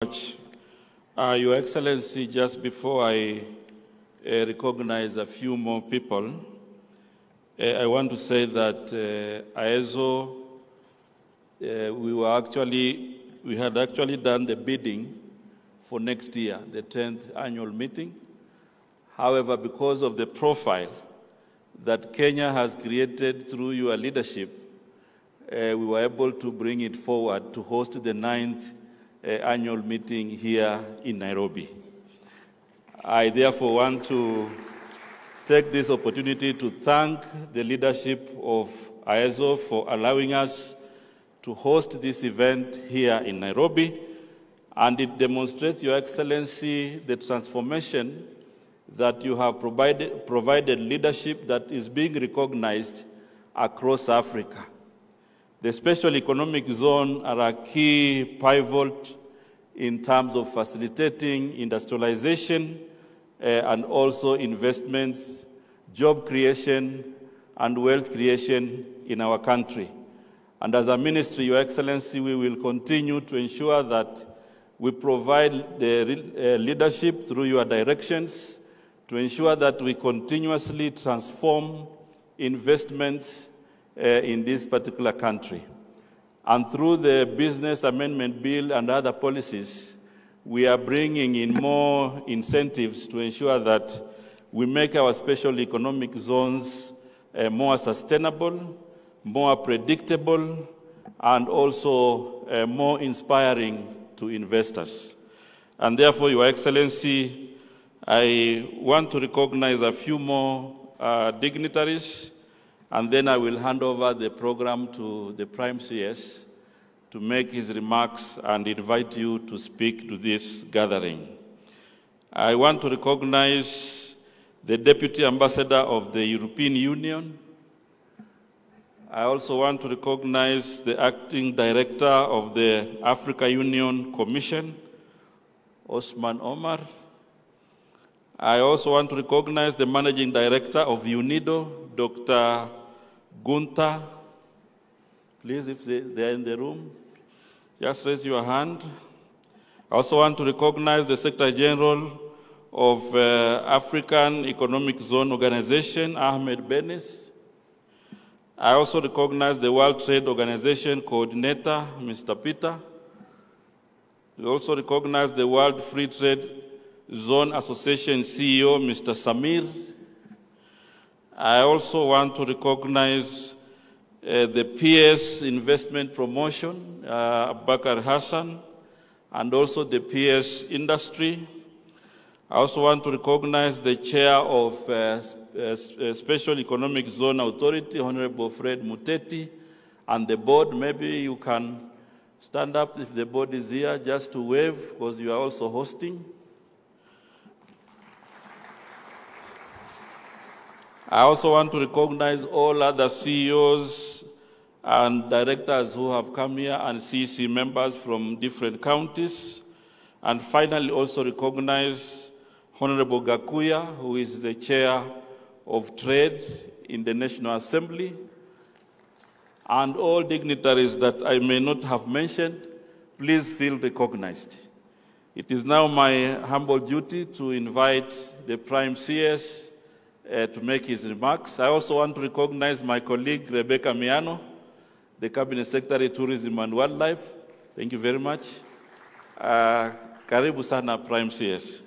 much. Your Excellency, just before I recognize a few more people, I want to say that AEZO, we had actually done the bidding for next year, the 10th annual meeting. However, because of the profile that Kenya has created through your leadership, we were able to bring it forward to host the 9th annual meeting here in Nairobi. I therefore want to take this opportunity to thank the leadership of AEZO for allowing us to host this event here in Nairobi, and it demonstrates, Your Excellency, the transformation that you have provided leadership that is being recognized across Africa. The special economic zone are a key pivot in terms of facilitating industrialization and also investments, job creation, and wealth creation in our country. And as a ministry, Your Excellency, we will continue to ensure that we provide the leadership through your directions to ensure that we continuously transform investments in this particular country. And through the Business Amendment Bill and other policies, we are bringing in more incentives to ensure that we make our special economic zones more sustainable, more predictable, and also more inspiring to investors. And therefore, Your Excellency, I want to recognize a few more dignitaries, and then I will hand over the program to the Prime CS to make his remarks and invite you to speak to this gathering. I want to recognize the Deputy Ambassador of the European Union. I also want to recognize the Acting Director of the Africa Union Commission, Osman Omar. I also want to recognize the Managing Director of UNIDO, Dr. Gunther. Please, if they are in the room, just raise your hand. I also want to recognize the Secretary General of African Economic Zone Organization, Ahmed Benis. I also recognize the World Trade Organization Coordinator, Mr. Peter. We also recognize the World Free Trade Zone Association CEO, Mr. Samir. I also want to recognize the PS Investment Promotion, Bakar Hassan, and also the PS Industry. I also want to recognize the Chair of Special Economic Zone Authority, Honorable Fred Muteti, and the board. Maybe you can stand up if the board is here just to wave, because you are also hosting. I also want to recognize all other CEOs and directors who have come here and CEC members from different counties. And finally, also recognize Honorable Gakuya, who is the Chair of Trade in the National Assembly, and all dignitaries that I may not have mentioned. Please feel recognized. It is now my humble duty to invite the Prime CS to make his remarks. I also want to recognize my colleague, Rebecca Miano, the Cabinet Secretary, Tourism and Wildlife. Thank you very much. Karibu sana, Prime CS.